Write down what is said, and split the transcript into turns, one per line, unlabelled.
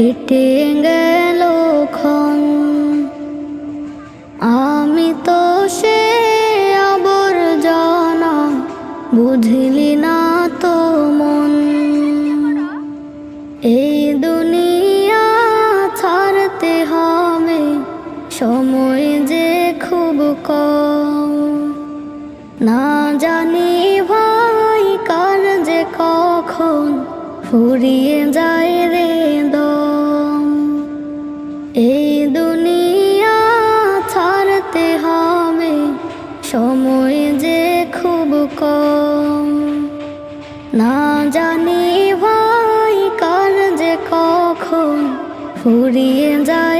কেটে গেল ক্ষণ। আমি তো সে আবর্জনা, বুঝলি না তো মন। এই দুনিয়া ছাড়তে হবে, সময় যে খুব কম। না জানি ভাই কার যে কখন ফুরিয়ে যায় রে দম। এই দুনিয়া ছাড়তে হবে, সময় যে খুব কম। না জানি ভাই কার যে কখন ফুরিয়ে যায়